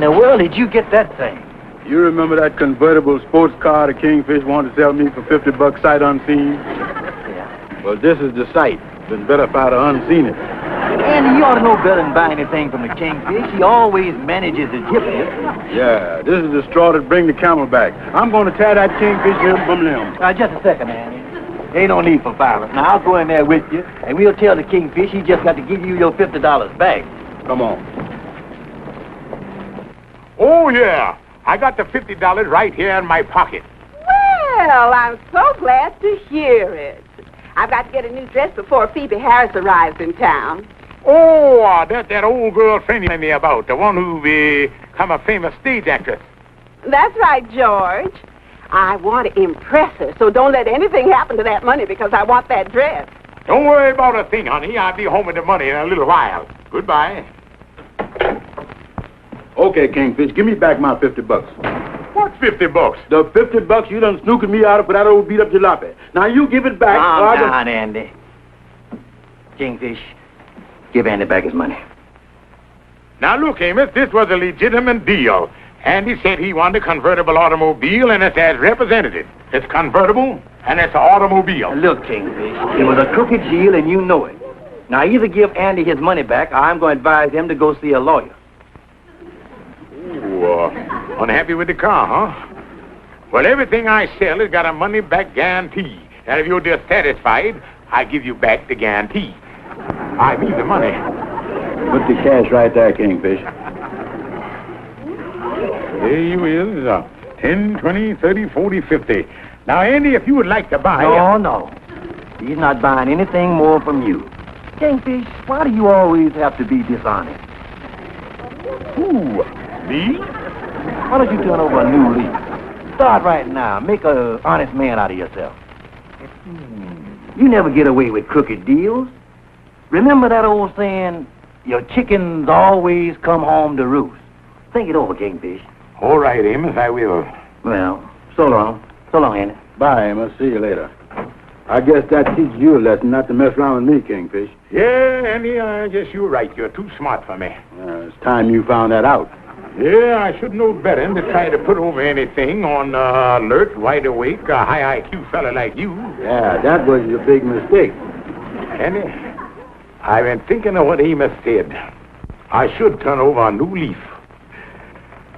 the world did you get that thing? You remember that convertible sports car the Kingfish wanted to sell me for $50 sight unseen? Yeah. Well, this is the sight. Been better if I'd have unseen it. Andy, you ought to know better than buy anything from the Kingfish. He always manages to gyp you. Yeah, this is the straw that bring the camel back. I'm going to tear that Kingfish limb from limb. Just a second, Andy. Ain't no need for violence. Now, I'll go in there with you, and we'll tell the Kingfish he just got to give you your $50 back. Come on. Oh, yeah. I got the $50 right here in my pocket. Well, I'm so glad to hear it. I've got to get a new dress before Phoebe Harris arrives in town. Oh, that's that old girl friend you told me about, the one who become a famous stage actress. That's right, George. I want to impress her, so don't let anything happen to that money because I want that dress. Don't worry about a thing, honey. I'll be home with the money in a little while. Goodbye. Okay, Kingfish, give me back my $50. What's $50? The $50 you done snookered me out of for that old beat-up jalopy. Now you give it back. Calm down, Andy. Kingfish, give Andy back his money. Now, look, Amos, this was a legitimate deal. Andy said he wanted a convertible automobile, and it's as represented. It's convertible, and it's an automobile. Look, Kingfish, it was a crooked deal, and you know it. Now, either give Andy his money back, or I'm going to advise him to go see a lawyer. Ooh, unhappy with the car, huh? Well, everything I sell has got a money-back guarantee. And if you're dissatisfied, I give you back the guarantee. I mean the money. Put the cash right there, Kingfish. There you is. 10, 20, 30, 40, 50. Now, Andy, if you would like to buy... No. He's not buying anything more from you. Kingfish, why do you always have to be dishonest? Who? Me? Why don't you turn over a new leaf? Start right now. Make an honest man out of yourself. You never get away with crooked deals. Remember that old saying, your chickens always come home to roost. Think it over, Kingfish. All right, Amos, I will. Well, so long. So long, Andy. Bye, Amos. See you later. I guess that teaches you a lesson not to mess around with me, Kingfish. Yeah, Andy, I guess you're right. You're too smart for me. It's time you found that out. Yeah, I should know better than to try to put over anything on alert, wide awake, a high IQ fella like you. Yeah, that was your big mistake. Andy, I've been thinking of what Amos said. I should turn over a new leaf.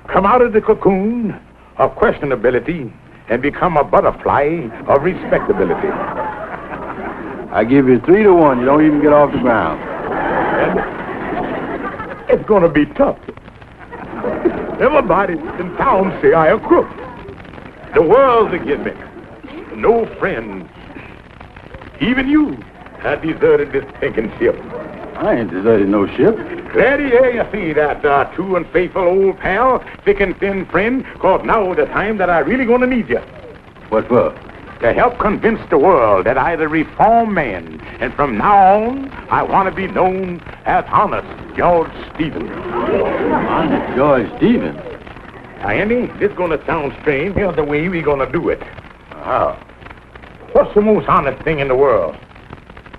Come out of the cocoon of questionability and become a butterfly of respectability. I give you 3 to 1. You don't even get off the ground. And it's going to be tough. Everybody in town say I a crook. The world's against me. No friends. Even you have deserted this sinking ship. I ain't deserted no ship. Glad to hear you see that, true and faithful old pal, thick and thin friend, cause now is the time that I really gonna need you. What for? To help convince the world that I'm a reformed man, and from now on, I want to be known as Honest George Stevens. Honest George Stevens? Now, Andy, this gonna sound strange. Here's the way we gonna do it. How? What's the most honest thing in the world?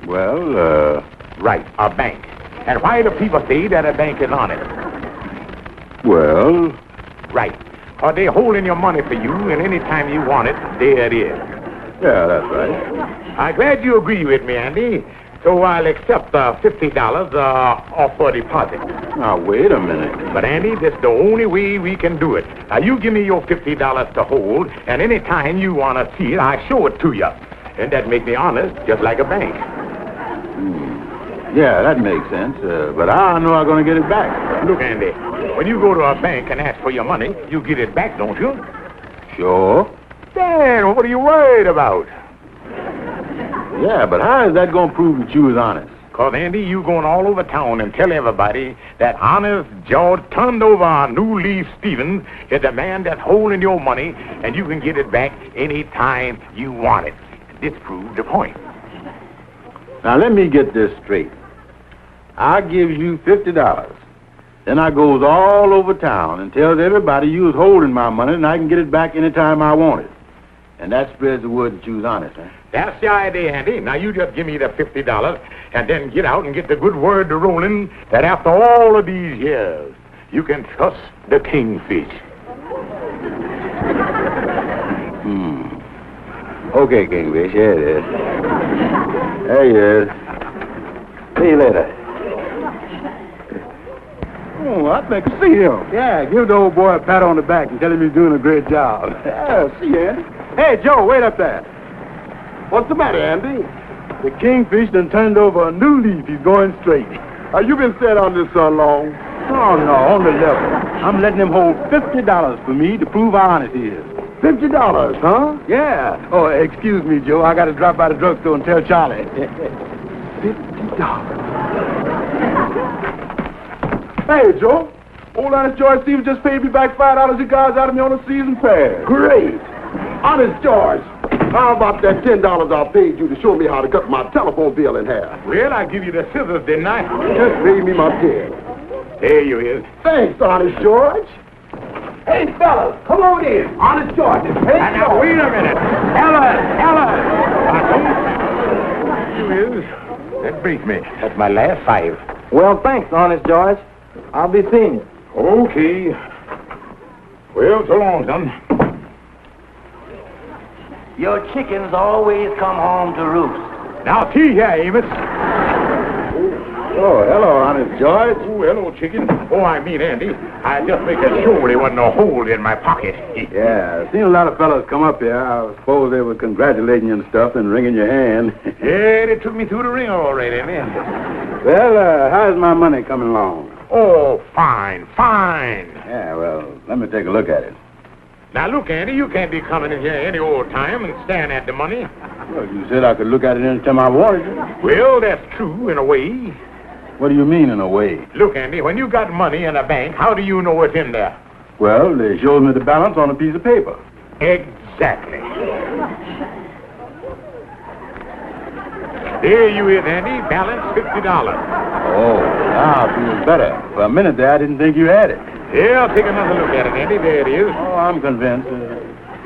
Well, Right, a bank. And why do people say that a bank is honest? Well... Right. Are they holding your money for you, and any time you want it, there it is. Yeah, that's right. I'm glad you agree with me, Andy. So I'll accept the $50 off for deposit. Now, wait a minute. But, Andy, this is the only way we can do it. Now, you give me your $50 to hold, and any time you want to see it, I show it to you. And that make me honest, just like a bank. Yeah, that makes sense. But I know I'm going to get it back. Look, Andy, when you go to a bank and ask for your money, you get it back, don't you? Sure. Then what are you worried about? Yeah, but how is that going to prove that you was honest? Because, Andy, you going all over town and tell everybody that Honest George turned over a new leaf Stevens is the man that's holding your money, and you can get it back any time you want it. This proves the point. Now, let me get this straight. I give you $50. Then I goes all over town and tells everybody you was holding my money and I can get it back anytime I want it. And that spreads the word that you was honest, huh? That's the idea, Andy. Now, you just give me the $50 and then get out and get the good word to rolling that after all of these years, you can trust the Kingfish. Okay, Kingfish, here it is. There he is. See you later. Oh, I'd like to see him. Yeah, give the old boy a pat on the back and tell him he's doing a great job. Yeah, see you, Andy. Hey, Joe, wait up there. What's the matter, Andy? The Kingfish done turned over a new leaf. He's going straight. You been set on this so long? Oh, no, on the level. I'm letting him hold $50 for me to prove how honest he is. $50, huh? Yeah. Oh, excuse me, Joe. I got to drop by the drugstore and tell Charlie. $50. Hey, Joe. Old Honest George Stevens just paid me back $5 you guys out of me on a season pass. Great. Honest George, how about that $10 I paid you to show me how to cut my telephone bill in half? Well, I give you the scissors, didn't I? Just pay me my $10. There you is. Thanks, Honest George. Hey, fellas, come on in. Honest George is paid. Now, wait a minute. Ella! You is. That brings me. That's my last $5. Well, thanks, Honest George. I'll be seeing you. Okay. Well, so long, son. Your chickens always come home to roost. Now, see here, Amos. Oh, hello, Honest George. Oh, hello, chicken. Oh, I mean, Andy. I just making sure there wasn't no hole in my pocket. Yeah, I've seen a lot of fellows come up here. I suppose they were congratulating you and stuff and wringing your hand. Yeah, they took me through the ring already, man. Well, how's my money coming along? Oh, fine. Yeah, well, let me take a look at it. Now, look, Andy, you can't be coming in here any old time and staring at the money. Well, you said I could look at it any time I wanted to. Well, that's true in a way. What do you mean, in a way? Look, Andy, when you got money in a bank, how do you know it's in there? Well, they showed me the balance on a piece of paper. Exactly. There you is, Andy. Balance $50. Oh, now I feel better. For a minute there, I didn't think you had it. Yeah, I'll take another look at it, Andy. There it is. Oh, I'm convinced.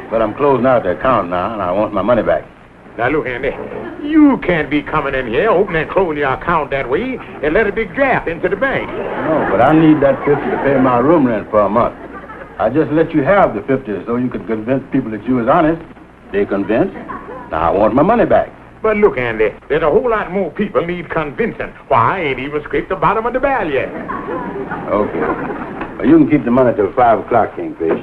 But I'm closing out the account now, and I want my money back. Now, look, Andy, you can't be coming in here, opening and closing your account that way, and let a big draft into the bank. No, but I need that 50 to pay my room rent for a month. I just let you have the 50 so you could convince people that you was honest. They convinced. Now I want my money back. But look, Andy, there's a whole lot more people need convincing. Why, I ain't even scraped the bottom of the barrel yet. Okay. Well, you can keep the money till 5 o'clock, Kingfish.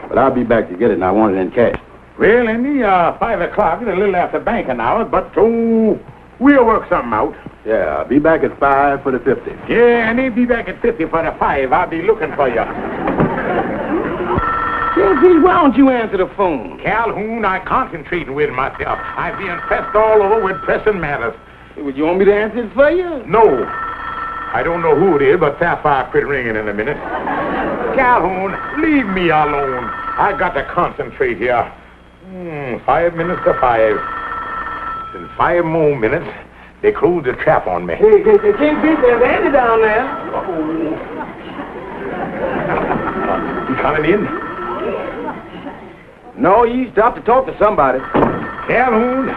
But I'll be back to get it, and I want it in cash. Well, Andy, 5 o'clock is a little after banking hours, but, we'll work something out. Yeah, I'll be back at 5 for the 50. Yeah, Andy, be back at 50 for the 5. I'll be looking for you. Kingfish, why don't you answer the phone? Calhoun, I'm concentrating with myself. I'm being pressed all over with pressing matters. Would you want me to answer it for you? No. I don't know who it is, but Sapphire quit ringing in a minute. Calhoun, leave me alone. I got to concentrate here. 5 minutes to 5. In 5 more minutes, they close the trap on me. Hey, Kingfish, there's Andy down there. You coming in? No, you stopped to talk to somebody. Calhoun,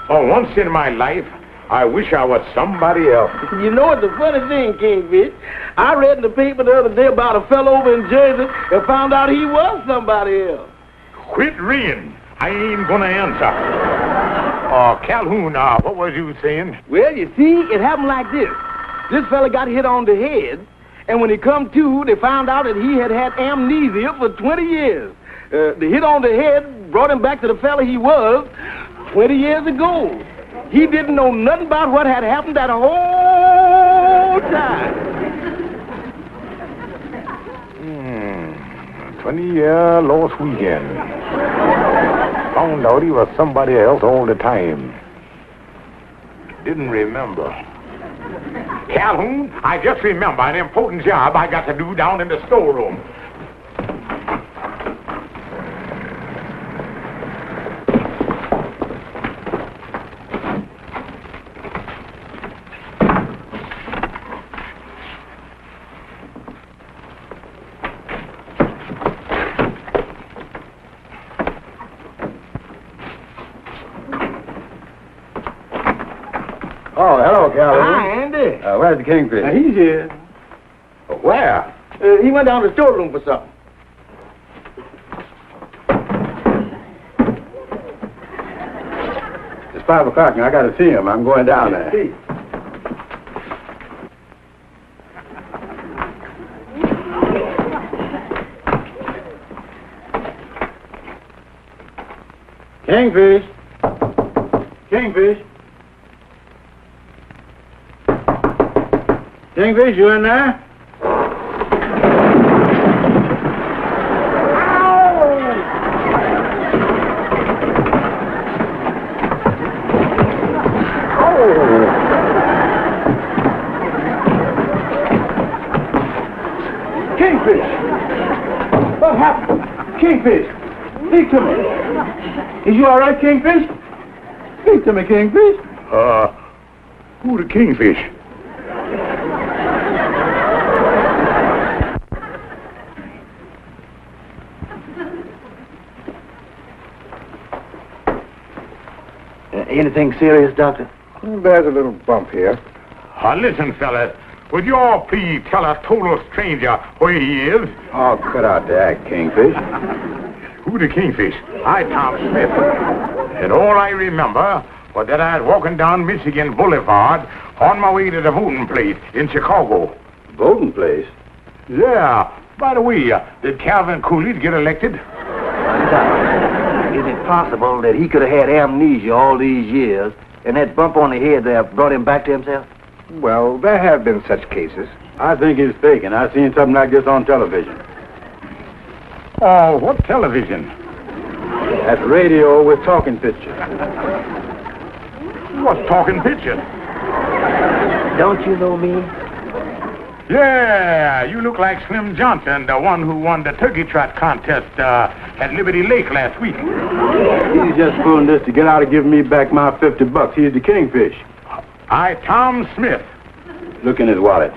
for once in my life, I wish I was somebody else. You know what's the funny thing, Kingfish? I read in the paper the other day about a fellow over in Jersey and found out he was somebody else. Quit ringing. I ain't gonna answer. Calhoun, what was you saying? Well, you see, it happened like this. This fella got hit on the head, and when he come to, they found out that he had amnesia for 20 years. The hit on the head brought him back to the fella he was 20 years ago. He didn't know nothing about what had happened that whole time. 20-year lost weekend. Found out he was somebody else all the time. Didn't remember. Calhoun, I just remember an important job I got to do down in the storeroom. Oh, hello, Calhoun. Hi, Andy. Where's the Kingfish? He's here. Where? He went down to the storeroom for something. It's 5 o'clock and I got to see him. I'm going down there. Kingfish. Kingfish. Kingfish, you in there? Kingfish! What happened? Kingfish! Speak to me! Is you all right, Kingfish? Speak to me, Kingfish! Who the Kingfish? Anything serious, Doctor? There's a little bump here. Listen, fellas. Would you all please tell a total stranger where he is? Oh, cut out the act, Kingfish. Who the Kingfish? I, Tom Smith. And all I remember was that I was walking down Michigan Boulevard on my way to the voting place in Chicago. Voting place? Yeah. By the way, did Calvin Coolidge get elected? Doctor, is it possible that he could have had amnesia all these years and that bump on the head that brought him back to himself? Well, there have been such cases. I think he's faking. I've seen something like this on television. Oh, what television? That's radio with talking pictures. What's talking pictures? Don't you know me? Yeah, you look like Slim Johnson, the one who won the turkey trot contest at Liberty Lake last week. He's just pulling this to get out of giving me back my $50. He's the Kingfish. I, Tom Smith. Look in his wallet.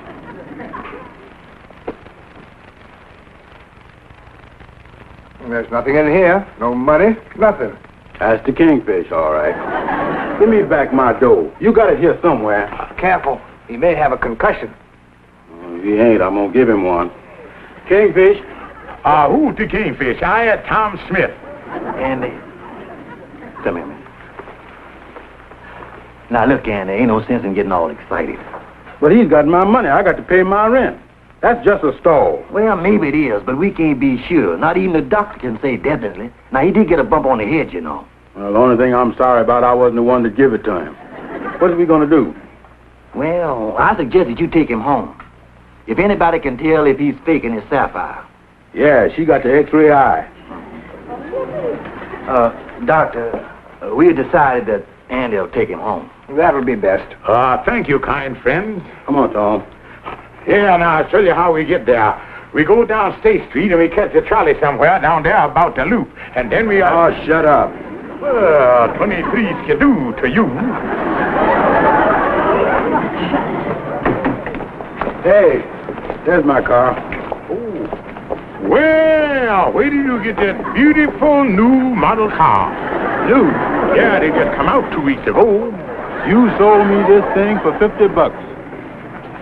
There's nothing in here. No money, nothing. That's the Kingfish, all right. Give me back my dough. You got it here somewhere. Careful. He may have a concussion. If he ain't, I'm gonna give him one. Kingfish. Who's the Kingfish? I, Tom Smith. Andy, come here, man. Now, look, Andy, ain't no sense in getting all excited. But he's got my money. I got to pay my rent. That's just a stall. Well, maybe it is, but we can't be sure. Not even the doctor can say definitely. Now, he did get a bump on the head, you know. Well, the only thing I'm sorry about, I wasn't the one to give it to him. What are we gonna do? Well, I suggest that you take him home. If anybody can tell if he's faking his sapphire. Yeah, she got the X-ray eye. Doctor, we decided that Andy will take him home. That'll be best. Thank you, kind friend. Come on, Tom. Here, now, I'll show you how we get there. We go down State Street and we catch a trolley somewhere down there about the loop. And then we... Oh, shut up. 23 skidoo to you. Hey, there's my car. Well, where did you get that beautiful new model car? New? Yeah, they just come out 2 weeks ago. You sold me this thing for $50.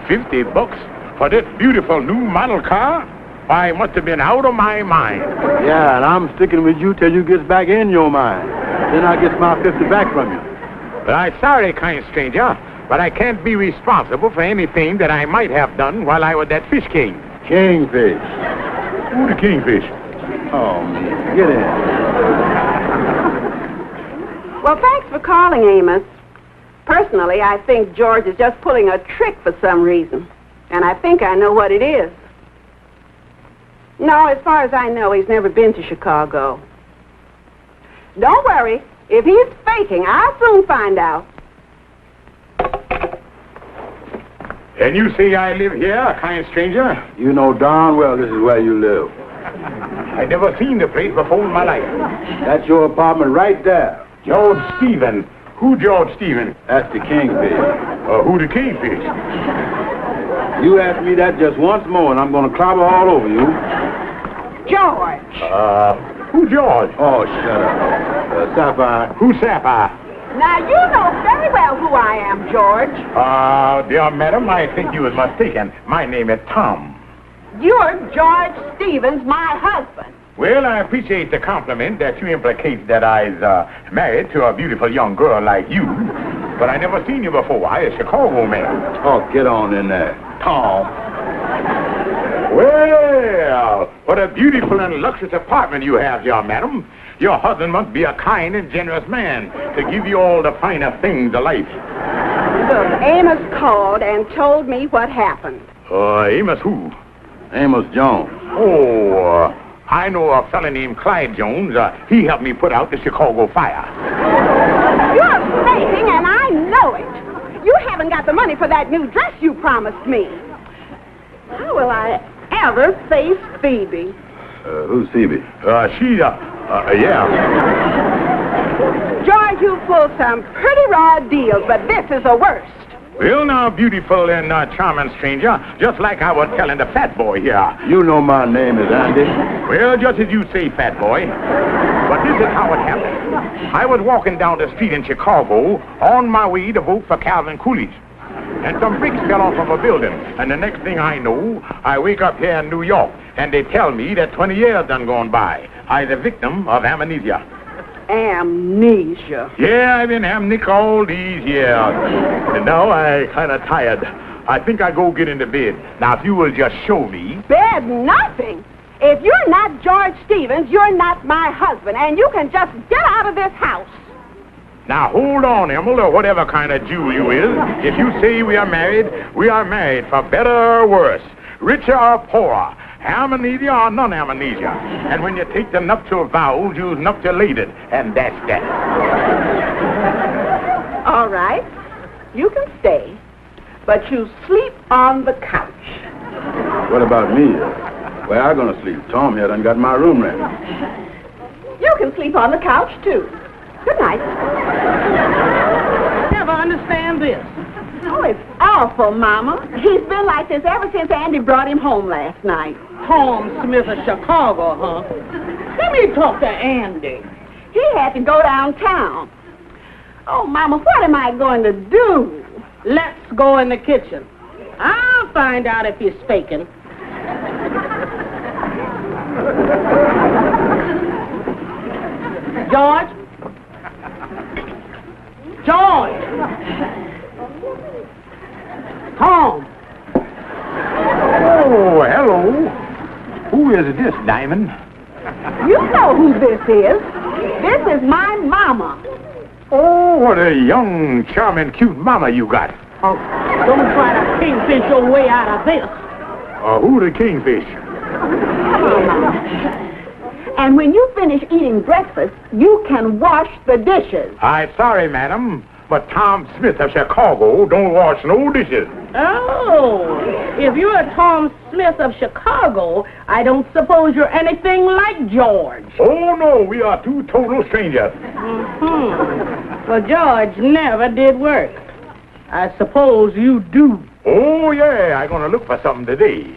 $50 for this beautiful new model car? I must have been out of my mind. Yeah, and I'm sticking with you till you get back in your mind. Then I get my 50 back from you. But I'm sorry, kind stranger, but I can't be responsible for anything that I might have done while I was at Fish King. Kingfish. Who the Kingfish? Oh, man. Get in. Well, thanks for calling, Amos. Personally, I think George is just pulling a trick for some reason. And I think I know what it is. No, as far as I know, he's never been to Chicago. Don't worry. If he's faking, I'll soon find out. And you say I live here, kind stranger? You know darn well this is where you live. I never seen the place before in my life. That's your apartment right there. George Stephen. Who George Stephen? That's the Kingfish. Who the Kingfish? You ask me that just once more, and I'm going to clobber all over you. George. Who George? Oh, shut up. Sapphire. Who Sapphire? Now, you know very well who I am, George. Dear madam, I think you was mistaken. My name is Tom. You're George Stevens, my husband. Well, I appreciate the compliment that you implicate that I's married to a beautiful young girl like you. But I never seen you before. I a Chicago man. Oh, get on in there. Tom. Well, what a beautiful and luxurious apartment you have here, madam. Your husband must be a kind and generous man to give you all the finer things of life. Look, Amos called and told me what happened. Amos who? Amos Jones. Oh, I know a fellow named Clyde Jones. He helped me put out the Chicago fire. You're faking, and I know it. You haven't got the money for that new dress you promised me. How will I ever face Phoebe? Who's Phoebe? Yeah. George, you pulled some pretty raw deals, but this is the worst. Well, now, beautiful and charming stranger, just like I was telling the fat boy here. You know my name is Andy. Well, just as you say, fat boy. But this is how it happened. I was walking down the street in Chicago on my way to vote for Calvin Coolidge. And some bricks fell off of a building. And the next thing I know, I wake up here in New York, and they tell me that 20 years done gone by. I the victim of amnesia. Amnesia. Yeah, I've been amnesic all these years. And now I kind of tired. I think I go get into bed. Now, if you will just show me. Bed nothing. If you're not George Stevens, you're not my husband, and you can just get out of this house. Now, hold on, Emil, or whatever kind of Jew you is. If you say we are married for better or worse, richer or poorer, amnesia or non-amnesia. And when you take the nuptial vows, you's nuptialated, and that's that. All right, you can stay, but you sleep on the couch. What about me? Where I gonna sleep? Tom here done got my room ready. You can sleep on the couch, too. Good night. Never understand this. Oh, it's awful, Mama. He's been like this ever since Andy brought him home last night. Tom Smith of Chicago, huh? Let me talk to Andy. He had to go downtown. Oh, Mama, what am I going to do? Let's go in the kitchen. I'll find out if he's faking. George? George! Tom! Oh, hello. Who is this, Diamond? You know who this is. This is my Mama. Oh, what a young, charming, cute mama you got. Oh, don't try to kingfish your way out of this. Who the Kingfish? Come on, Mama. And when you finish eating breakfast, you can wash the dishes. I'm sorry, madam, but Tom Smith of Chicago don't wash no dishes. Oh, if you're Tom Smith of Chicago, I don't suppose you're anything like George. Oh, no, we are two total strangers. Mm-hmm. Well, George never did work. I suppose you do. Oh, yeah, I'm going to look for something today.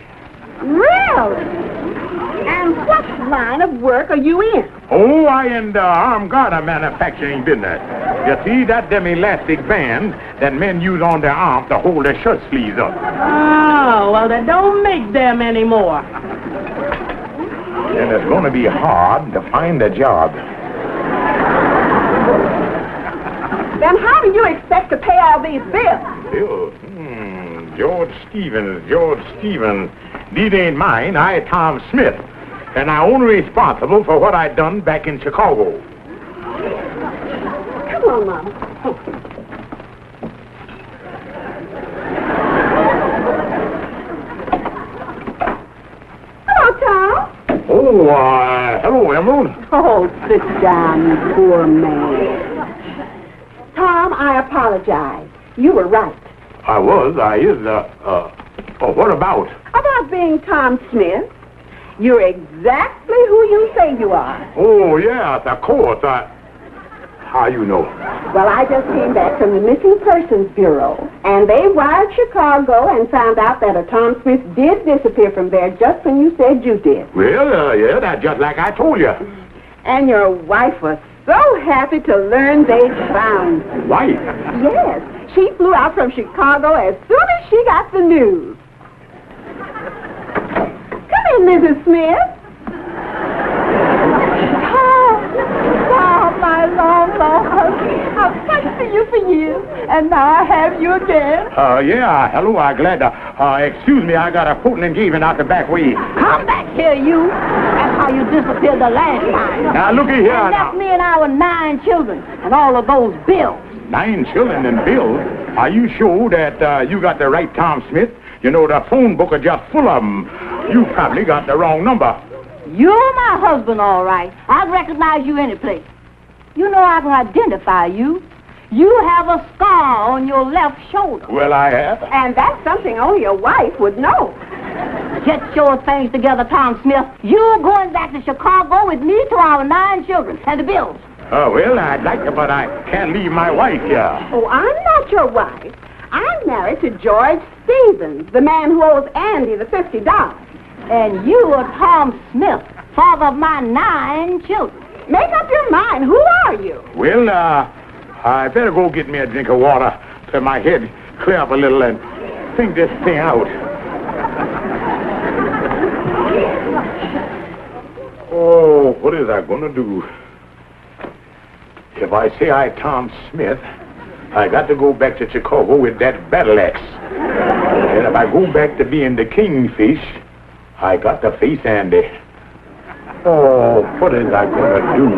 Really? And what line of work are you in? Oh, I in the armed garter manufacturing business. You see, that's them elastic bands that men use on their arms to hold their shirt sleeves up. Oh, well, they don't make them anymore. And it's going to be hard to find a job. Then how do you expect to pay all these bills? Bill, George Stevens. These ain't mine. I Tom Smith. And I'm only responsible for what I done back in Chicago. Come on, Mama. Hello, Tom. Oh, hello, Emerald. Oh, sit down, you poor man. Tom, I apologize. You were right. What about? About being Tom Smith. You're exactly who you say you are. Oh, yes, of course. How you know? Well, I just came back from the Missing Persons Bureau, and they wired Chicago and found out that a Tom Smith did disappear from there just when you said you did. Well, yeah, that's just like I told you. And your wife was so happy to learn they'd found you. Wife? Yes, she flew out from Chicago as soon as she got the news. Mrs. Smith. Oh, my long husband. I've wanted for you for years, and now I have you again. Yeah, hello, I'm glad to... excuse me, I got a coat and engagement out the back way. Come back here, you. That's how you disappeared the last time. Now, looky here And now. left me and our 9 children, and all of those bills. 9 children and bills? Are you sure that you got the right Tom Smith? You know, the phone book is just full of them. You probably got the wrong number. You're my husband, all right. I'd recognize you any place. You know I can identify you. You have a scar on your left shoulder. Well, I have. And that's something only a wife would know. Get your things together, Tom Smith. You're going back to Chicago with me to our 9 children and the bills. Well, I'd like to, but I can't leave my wife here. Oh, I'm not your wife. I'm married to George Stevens, the man who owes Andy the $50. And you are Tom Smith, father of my 9 children. Make up your mind. Who are you? Well, I better go get me a drink of water so my head clear up a little and think this thing out. Oh, what is I going to do? If I say I Tom Smith, I got to go back to Chicago with that battle axe. And if I go back to being the Kingfish, I got to face Andy. Oh, what is I going to do?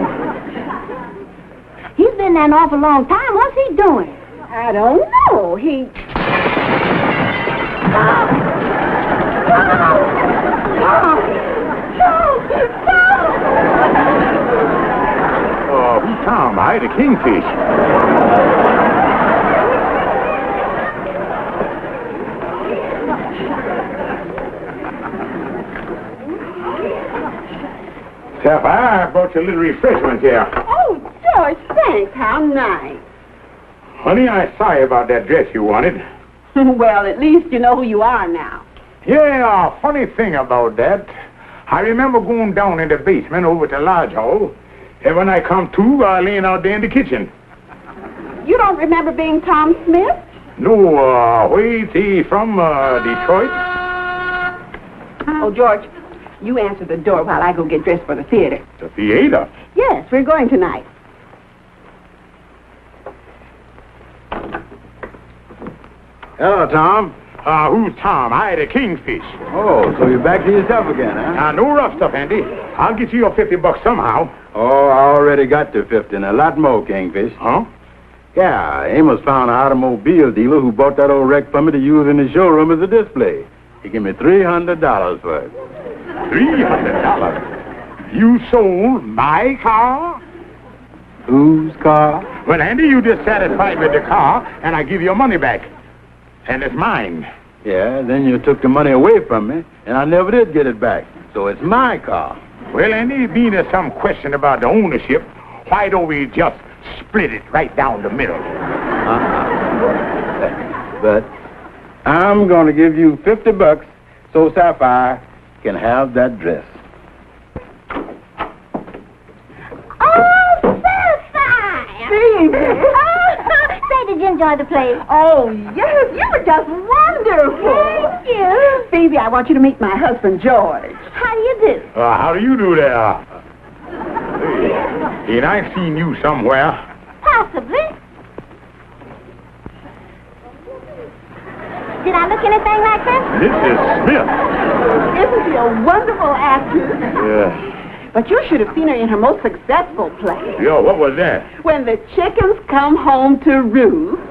He's been there an awful long time. What's he doing? I don't know. He... Oh, Tom, I the Kingfish. Sapphire, I brought you a little refreshment here. Oh, George, thanks. How nice. Honey, I'm sorry about that dress you wanted. Well, at least you know who you are now. Yeah, funny thing about that. I remember going down in the basement over to Lodge Hall, and when I come to, laying out there in the kitchen. You don't remember being Tom Smith? No, wait, he from Detroit? Oh, George, you answer the door while I go get dressed for the theater. The theater? Yes, we're going tonight. Hello, Tom. Who's Tom? I the Kingfish. Oh, so you're back to yourself again, huh? No rough stuff, Andy. I'll get you your $50 somehow. Oh, I already got the 50 and a lot more, Kingfish. Huh? Yeah, Amos found an automobile dealer who bought that old wreck for me to use in the showroom as a display. He gave me $300 for it. $300? You sold my car? Whose car? Well, Andy, you dissatisfied with the car, and I give your money back. And it's mine. Yeah, then you took the money away from me, and I never did get it back. So it's my car. Well, Andy, being there's some question about the ownership, why don't we just split it right down the middle? But I'm going to give you $50 so Sapphire can have that dress. Oh, Sapphire! Phoebe! Say, did you enjoy the play? Oh, yes, you were just wonderful. Thank you. Phoebe, I want you to meet my husband, George. How do you do? How do you do there? Hey, ain't I seen you somewhere? Possibly. Did I look anything like this? Mrs. Smith. Isn't she a wonderful actress? Yeah. But you should have seen her in her most successful play. Yo, what was that? When the chickens come home to roost.